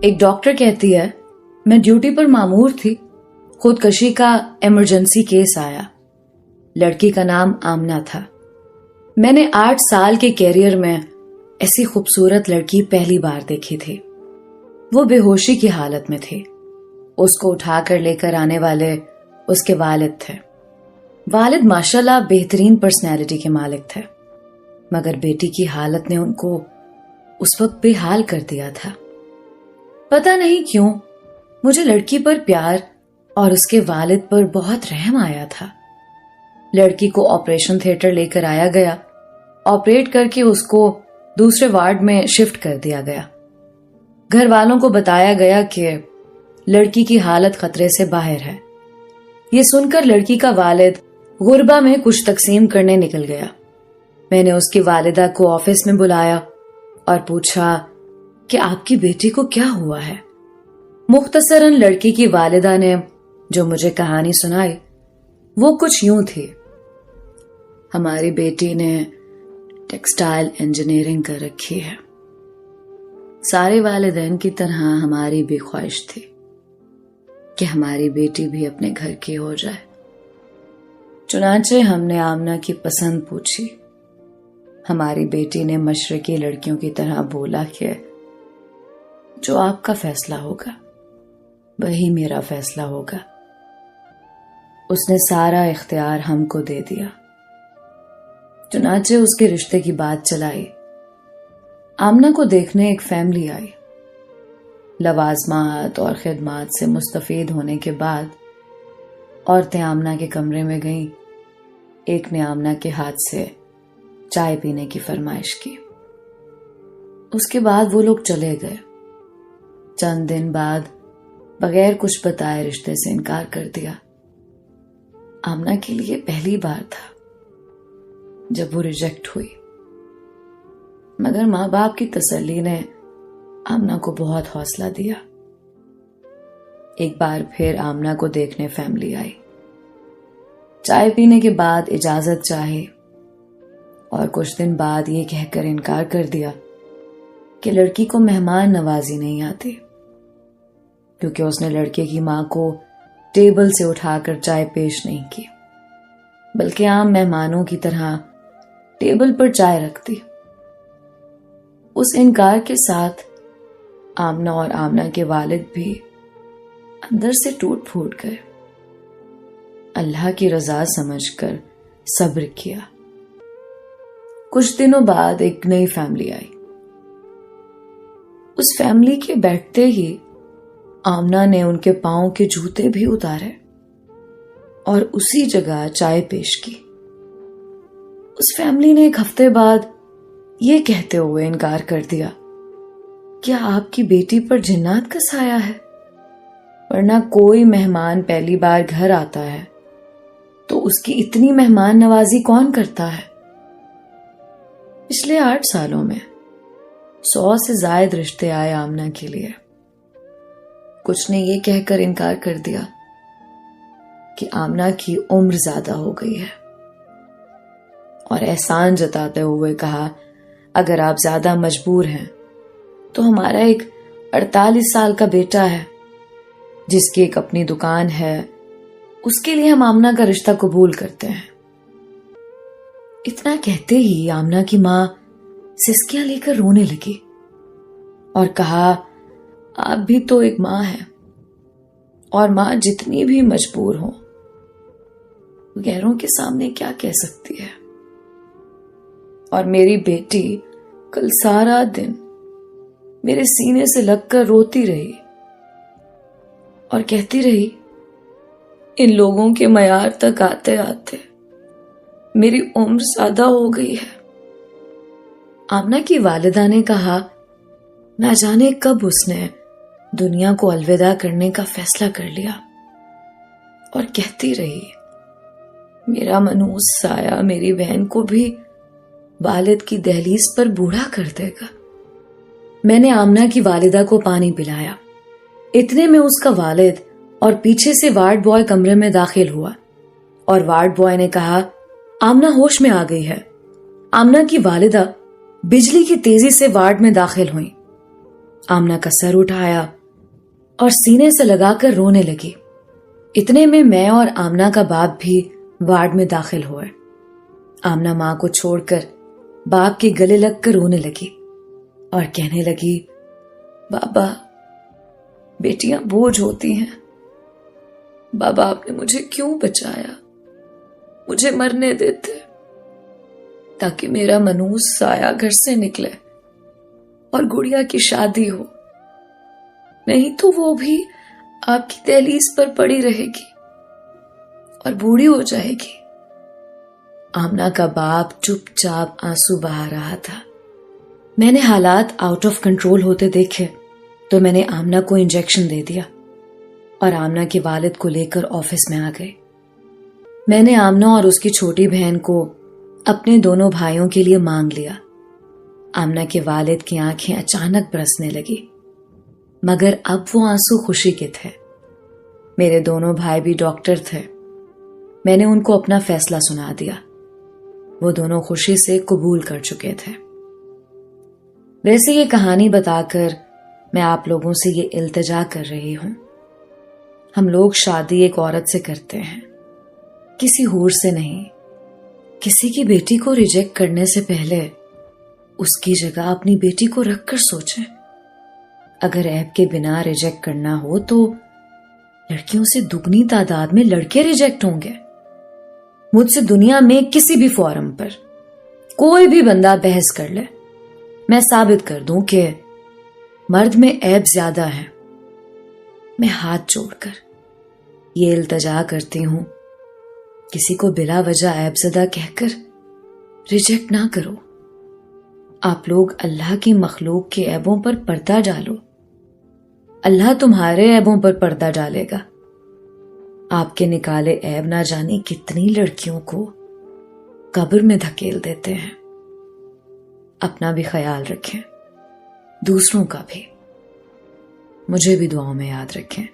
एक डॉक्टर कहती है, मैं ड्यूटी पर मामूर थी, खुदकशी का इमरजेंसी केस आया। लड़की का नाम आमना था। मैंने 8 साल के कैरियर में ऐसी खूबसूरत लड़की पहली बार देखी थी। वो बेहोशी की हालत में थी। उसको उठाकर लेकर आने वाले उसके वालिद थे। वालिद माशाल्लाह बेहतरीन पर्सनैलिटी के मालिक थे, मगर बेटी की हालत ने उनको उस वक्त बेहाल कर दिया था। पता नहीं क्यों मुझे लड़की पर प्यार और उसके वालिद पर बहुत रहम आया था। लड़की को ऑपरेशन थिएटर लेकर आया गया। ऑपरेट करके उसको दूसरे वार्ड में शिफ्ट कर दिया गया। घर वालों को बताया गया कि लड़की की हालत खतरे से बाहर है। ये सुनकर लड़की का वालिद गुरबा में कुछ तकसीम करने निकल गया। मैंने उसकी वालिदा को ऑफिस में बुलाया और पूछा कि आपकी बेटी को क्या हुआ है। मुख्तसरन लड़की की वालिदा ने जो मुझे कहानी सुनाई वो कुछ यूं थी। हमारी बेटी ने टेक्सटाइल इंजीनियरिंग कर रखी है। सारे वालिदैन की तरह हमारी भी ख्वाहिश थी कि हमारी बेटी भी अपने घर की हो जाए। चुनांचे हमने आमना की पसंद पूछी। हमारी बेटी ने मशरकी लड़कियों की तरह बोला कि जो आपका फैसला होगा वही मेरा फैसला होगा। उसने सारा इख्तियार हमको दे दिया। चुनांचे उसके रिश्ते की बात चलाई। आमना को देखने एक फैमिली आई। लवाजमात और खिदमात से मुस्तफीद होने के बाद औरतें आमना के कमरे में गईं। एक ने आमना के हाथ से चाय पीने की फरमाइश की। उसके बाद वो लोग चले गए। चंद दिन बाद बगैर कुछ बताए रिश्ते से इनकार कर दिया। आमना के लिए पहली बार था जब वो रिजेक्ट हुई, मगर माँ बाप की तसल्ली ने आमना को बहुत हौसला दिया। एक बार फिर आमना को देखने फैमिली आई। चाय पीने के बाद इजाजत चाही और कुछ दिन बाद ये कहकर इनकार कर दिया कि लड़की को मेहमान नवाजी नहीं आती, क्योंकि उसने लड़के की माँ को टेबल से उठाकर चाय पेश नहीं की, बल्कि आम मेहमानों की तरह टेबल पर चाय रखती। उस इनकार के साथ आमना और आमना के वालिद भी अंदर से टूट फूट गए। अल्लाह की रजा समझकर सब्र किया। कुछ दिनों बाद एक नई फैमिली आई। उस फैमिली के बैठते ही आमना ने उनके पांव के जूते भी उतारे और उसी जगह चाय पेश की। उस फैमिली ने एक हफ्ते बाद ये कहते हुए इनकार कर दिया, क्या आपकी बेटी पर जिन्नात का साया है? वरना कोई मेहमान पहली बार घर आता है तो उसकी इतनी मेहमान नवाजी कौन करता है? पिछले 8 सालों में 100 से ज्यादा रिश्ते आए आमना के लिए। कुछ ने ये कहकर इनकार कर दिया कि आमना की उम्र ज्यादा हो गई है, और एहसान जताते हुए कहा, अगर आप ज्यादा मजबूर हैं तो हमारा एक 48 साल का बेटा है जिसकी एक अपनी दुकान है, उसके लिए हम आमना का रिश्ता कबूल करते हैं। इतना कहते ही आमना की मां सिसकियां लेकर रोने लगी और कहा, आप भी तो एक मां हैं, और मां जितनी भी मजबूर हो गैरों के सामने क्या कह सकती है। और मेरी बेटी कल सारा दिन मेरे सीने से लगकर रोती रही और कहती रही, इन लोगों के मयार तक आते आते मेरी उम्र ज्यादा हो गई है। आमना की वालिदा ने कहा, ना जाने कब उसने दुनिया को अलविदा करने का फैसला कर लिया, और कहती रही, मेरा मनूस साया मेरी बहन को भी वालिद की दहलीज पर बूढ़ा कर देगा। मैंने आमना की वालिदा को पानी पिलाया। इतने में उसका वालिद और पीछे से वार्ड बॉय कमरे में दाखिल हुआ और वार्ड बॉय ने कहा, आमना होश में आ गई है। आमना की वालिदा बिजली की तेजी से वार्ड में दाखिल हुई। आमना का सर उठाया और सीने से लगाकर रोने लगी। इतने में मैं और आमना का बाप भी वार्ड में दाखिल हुए। आमना मां को छोड़कर बाप के गले लगकर रोने लगी और कहने लगी, बाबा, बेटियां बोझ होती हैं। बाबा, आपने मुझे क्यों बचाया? मुझे मरने देते ताकि मेरा मनूस साया घर से निकले और गुड़िया की शादी हो, नहीं तो वो भी आपकी दहलीज पर पड़ी रहेगी और बूढ़ी हो जाएगी। आमना का बाप चुपचाप आंसू बहा रहा था। मैंने हालात आउट ऑफ कंट्रोल होते देखे तो मैंने आमना को इंजेक्शन दे दिया और आमना के वालिद को लेकर ऑफिस में आ गए। मैंने आमना और उसकी छोटी बहन को अपने दोनों भाइयों के लिए मांग लिया। आमना के वालिद की आंखें अचानक बरसने लगी, मगर अब वो आंसू खुशी के थे। मेरे दोनों भाई भी डॉक्टर थे। मैंने उनको अपना फैसला सुना दिया। वो दोनों खुशी से कबूल कर चुके थे। वैसे ये कहानी बताकर मैं आप लोगों से ये इल्तिजा कर रही हूं, हम लोग शादी एक औरत से करते हैं, किसी हूर से नहीं। किसी की बेटी को रिजेक्ट करने से पहले उसकी जगह अपनी बेटी को रखकर सोचें। अगर ऐब के बिना रिजेक्ट करना हो तो लड़कियों से दुगनी तादाद में लड़के रिजेक्ट होंगे। मुझसे दुनिया में किसी भी फोरम पर कोई भी बंदा बहस कर ले, मैं साबित कर दूं कि मर्द में ऐब ज्यादा है। मैं हाथ जोड़कर ये इल्तजा करती हूं, किसी को बिला वजह ऐबज़दा कहकर रिजेक्ट ना करो। आप लोग अल्लाह की मखलूक के ऐबों पर पर्दा डालो, अल्लाह तुम्हारे ऐबों पर पर्दा डालेगा। आपके निकाले ऐब ना जाने कितनी लड़कियों को कब्र में धकेल देते हैं। अपना भी ख्याल रखें, दूसरों का भी। मुझे भी दुआओं में याद रखें।